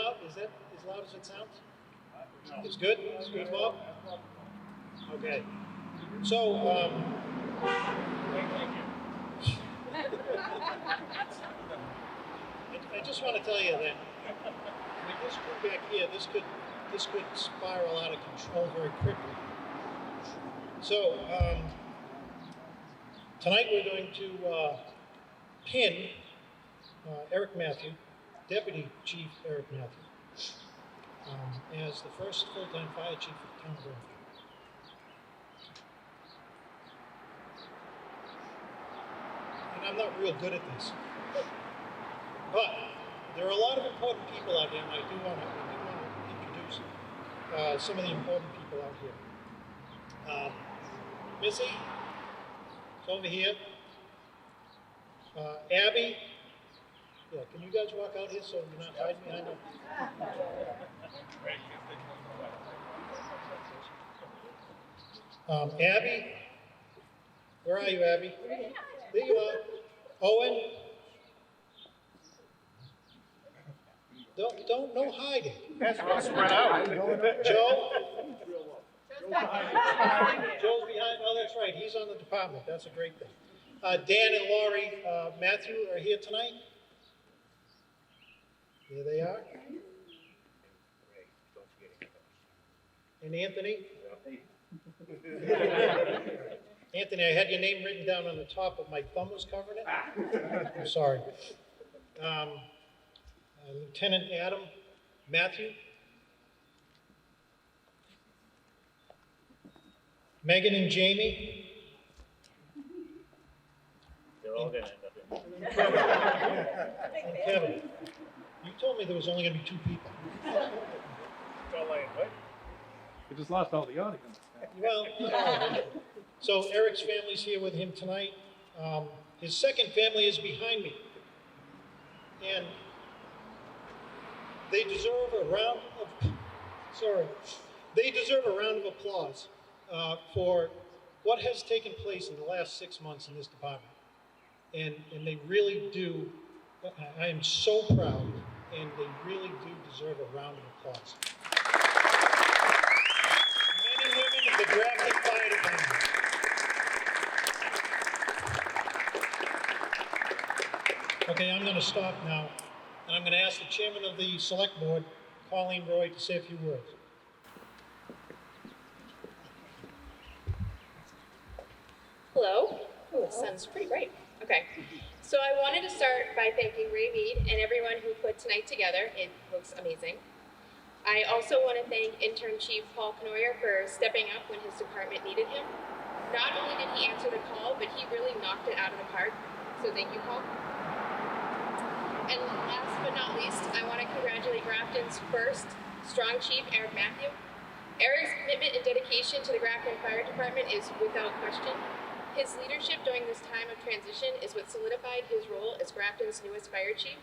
out? Is that as loud as it sounds? It's good? It's good, Bob? Okay. So, I just want to tell you that with this crew back here, this could spiral out of control very quickly. So, tonight we're going to pin Eric Matthew, Deputy Chief Eric Matthew, as the first full-time fire chief of the town of Grafton. And I'm not real good at this, but there are a lot of important people out here, and I do want to introduce some of the important people out here. Missy, it's over here. Abby, yeah, can you guys walk out here so you're not hiding behind them? Abby, where are you, Abby? There you are. Owen, don't no hiding. That's all spread out. Joe? Joe's behind, oh, that's right, he's on the department, that's a great thing. Dan and Laurie Matthew are here tonight. There they are. And Anthony? Anthony, I had your name written down on the top, but my thumb was covering it. I'm sorry. Lieutenant Adam Matthew. Megan and Jamie. They're all going to end up in. And Kevin. You told me there was only going to be 2 people. We just lost all the audience. Well, so Eric's family's here with him tonight. His second family is behind me. And they deserve a round of applause for what has taken place in the last 6 months in this department. And they really do, I am so proud, and they really do deserve a round of applause. Men and women of the Grafton Fire Department. Okay, I'm going to stop now, and I'm going to ask the chairman of the select board, Colleen Roy, to say a few words. Hello. Oh, the sun's pretty bright. Okay. So I wanted to start by thanking Ray Mead and everyone who put tonight together. It looks amazing. I also want to thank Intern Chief Paul Knoyer for stepping up when his department needed him. Not only did he answer the call, but he really knocked it out of the park. So thank you, Paul. And last but not least, I want to congratulate Grafton's first strong chief, Eric Matthew. Eric's commitment and dedication to the Grafton Fire Department is without question. His leadership during this time of transition is what solidified his role as Grafton's newest fire chief.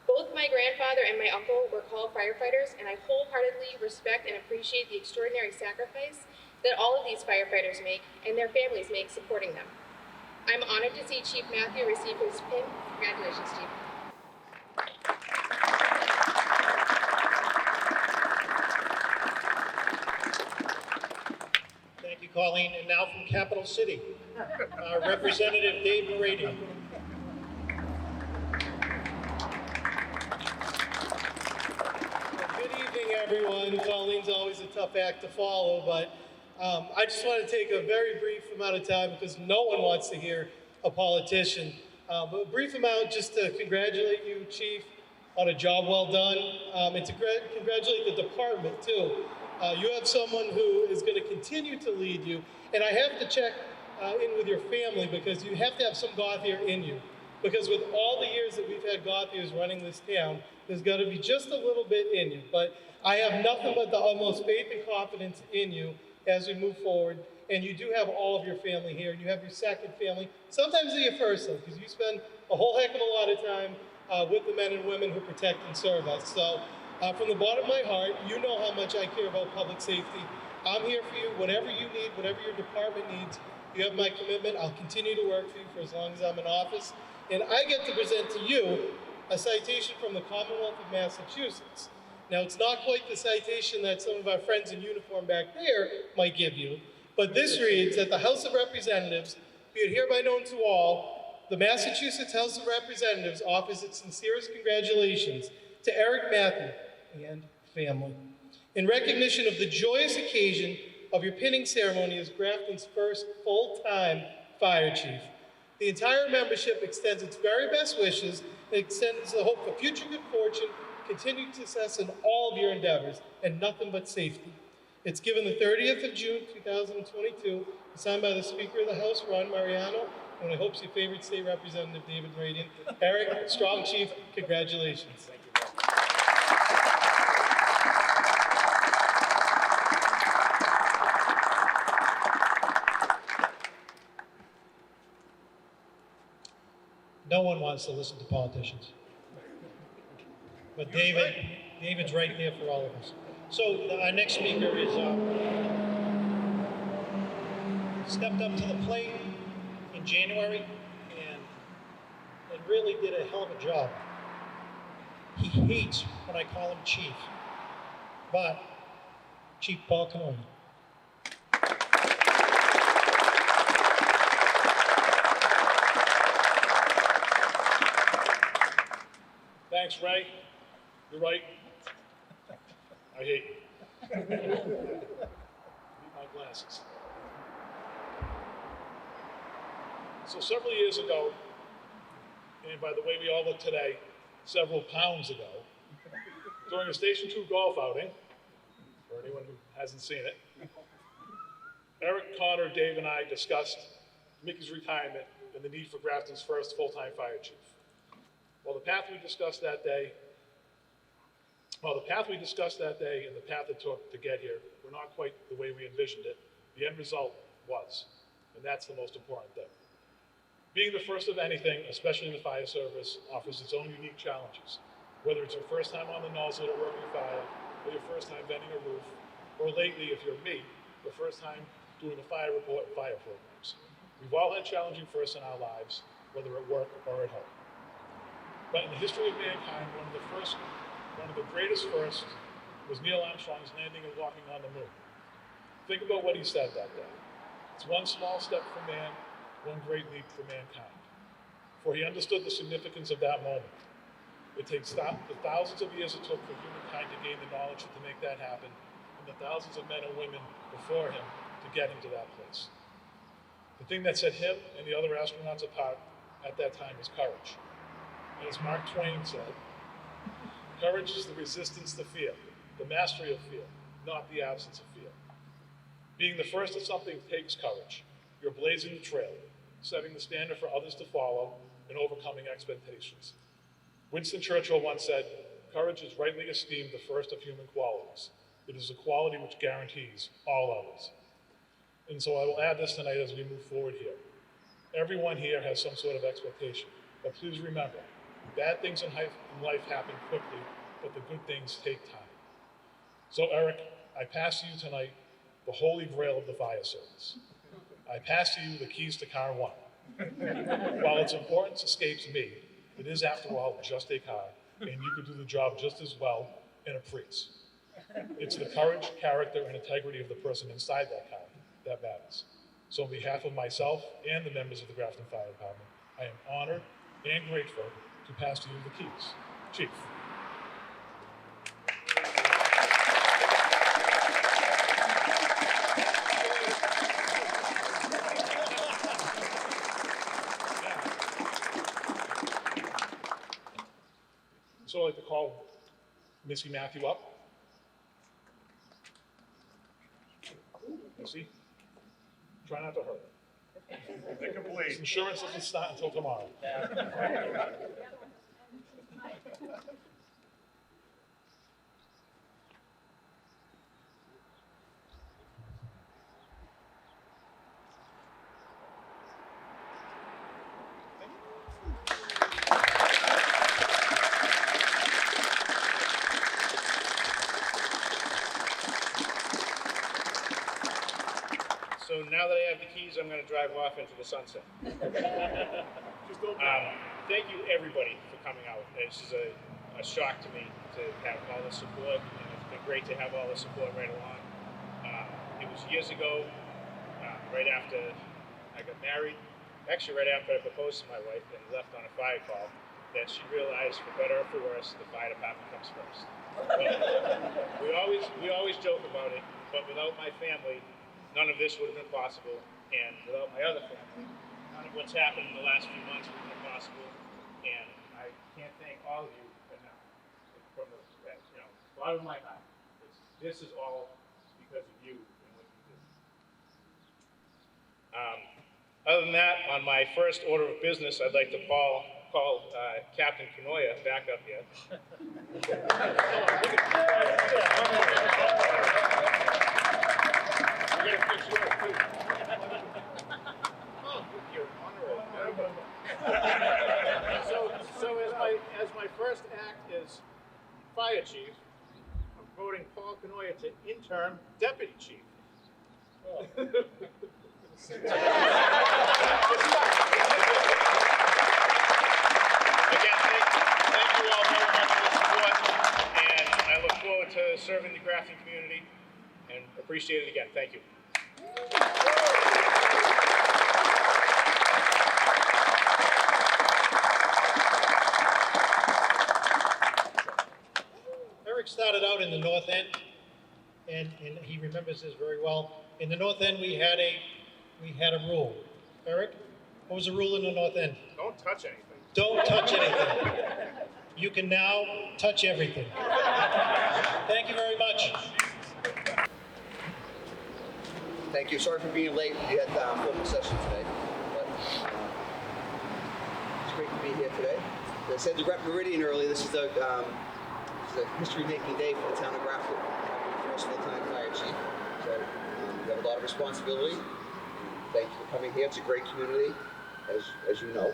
Both my grandfather and my uncle were called firefighters, and I wholeheartedly respect and appreciate the extraordinary sacrifice that all of these firefighters make and their families make supporting them. I'm honored to see Chief Matthew receive his pin. Congratulations, Chief. Thank you, Colleen. And now from Capital City, Representative Dave Moradia. Good evening, everyone. Colleen's always a tough act to follow, but I just want to take a very brief amount of time because no one wants to hear a politician. But a brief amount just to congratulate you, Chief, on a job well done, and to congratulate the department, too. You have someone who is going to continue to lead you, and I have to check in with your family because you have to have some Gothier in you. Because with all the years that we've had Gothiers running this town, there's got to be just a little bit in you. But I have nothing but the utmost faith and confidence in you as we move forward. And you do have all of your family here, and you have your second family. Sometimes they're your first, though, because you spend a whole heck of a lot of time with the men and women who protect and serve us. So from the bottom of my heart, you know how much I care about public safety. I'm here for you, whatever you need, whatever your department needs. You have my commitment. I'll continue to work for you for as long as I'm in office. And I get to present to you a citation from the Commonwealth of Massachusetts. Now, it's not quite the citation that some of our friends in uniform back there might give you, but this reads that the House of Representatives, be it hereby known to all, the Massachusetts House of Representatives offers its sincerest congratulations to Eric Matthew and family in recognition of the joyous occasion of your pinning ceremony as Grafton's first full-time fire chief. The entire membership extends its very best wishes and extends the hope for future good fortune, continued success in all of your endeavors, and nothing but safety. It's given the 30th of June, 2022, signed by the Speaker of the House, Ron Mariano, and I hope your favorite state representative, David Radian. Eric, strong chief, congratulations. No one wants to listen to politicians. But David's right there for all of us. So our next speaker is stepped up to the plate in January and really did a hell of a job. He hates when I call him chief, but Chief Paul Canoli. Thanks, Ray. You're right. I hate you. Need my glasses. So several years ago, and by the way we all look today, several pounds ago, during a Station 2 golf outing, for anyone who hasn't seen it, Eric, Connor, Dave, and I discussed Mickey's retirement and the need for Grafton's first full-time fire chief. Well, the path we discussed that day and the path it took to get here were not quite the way we envisioned it. The end result was, and that's the most important thing. Being the first of anything, especially in the fire service, offers its own unique challenges. Whether it's your first time on the nozzle at a working fire, or your first time venting a roof, or lately, if you're me, the first time doing a fire report and fire programs. We've all had challenging firsts in our lives, whether at work or at home. But in the history of mankind, one of the greatest firsts was Neil Armstrong's landing and walking on the moon. Think about what he said that day. It's one small step for man, one great leap for mankind. For he understood the significance of that moment. It takes the thousands of years it took for humankind to gain the knowledge to make that happen, and the thousands of men and women before him to get him to that place. The thing that set him and the other astronauts apart at that time was courage. And as Mark Twain said, courage is the resistance to fear, the mastery of fear, not the absence of fear. Being the first of something takes courage. You're blazing the trail, setting the standard for others to follow, and overcoming expectations. Winston Churchill once said, "Courage is rightly esteemed the first of human qualities. It is a quality which guarantees all others." And so I will add this tonight as we move forward here. Everyone here has some sort of expectation, but please remember, bad things in life happen quickly, but the good things take time. So Eric, I pass to you tonight the holy grail of the fire service. I pass to you the keys to car one. While its importance escapes me, it is, after all, just a car, and you could do the job just as well in a Prius. It's the courage, character, and integrity of the person inside that car that matters. So on behalf of myself and the members of the Grafton Fire Department, I am honored and grateful to pass to you the keys. Chief. So I'd like to call Missy Matthew up. Missy, try not to hurt her. They can bleed. Insurance doesn't start until tomorrow. So now that I have the keys, I'm going to drive off into the sunset. Just don't Thank you, everybody, for coming out. This is a a shock to me to have all the support, and it's been great to have all the support right along. It was years ago, right after I got married, actually right after I proposed to my wife and left on a fire call, that she realized, for better or for worse, the fire department comes first. we always joke about it, but without my family, none of this would have been possible, and without my other family, none of what's happened in the last few months would have been possible. And I can't thank all of you enough. From the bottom of my heart, this is all because of you and what you do. Other than that, on my first order of business, I'd like to call Captain Canoia back up here. We're gonna fix yours too. Oh, you're honorable. So as my first act as fire chief, I'm voting Paul Canoia to interim deputy chief. Again, thank you all very much for the support, and I look forward to serving the Grafton community, and appreciate it again. Thank you. Eric started out in the North End, and he remembers this very well. In the North End, we had a rule. Eric, what was the rule in the North End? Don't touch anything. Don't touch anything. You can now touch everything. Thank you very much. Thank you. Sorry for being late. We had formal session today, but it's great to be here today. As I said to Rep Meridian earlier, this is a history-making day for the town of Grafton. I'm the first full-time fire chief, so we have a lot of responsibility. Thank you for coming here. It's a great community, as you know.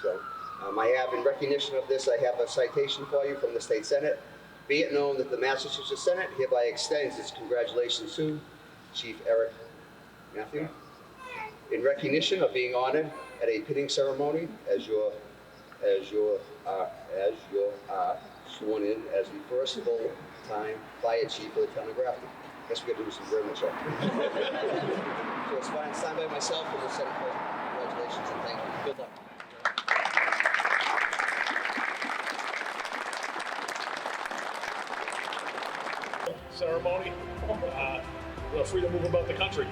So I have, in recognition of this, I have a citation for you from the State Senate. Be it known that the Massachusetts Senate hereby extends its congratulations to Chief Eric Matthew in recognition of being honored at a pinning ceremony as you are sworn in as the first full-time fire chief of the town of Grafton. Guess we got to do some very much. So it's fine. Signed by myself and the Senate President. Congratulations and thank you. Good luck. Ceremony. We're free to move about the country.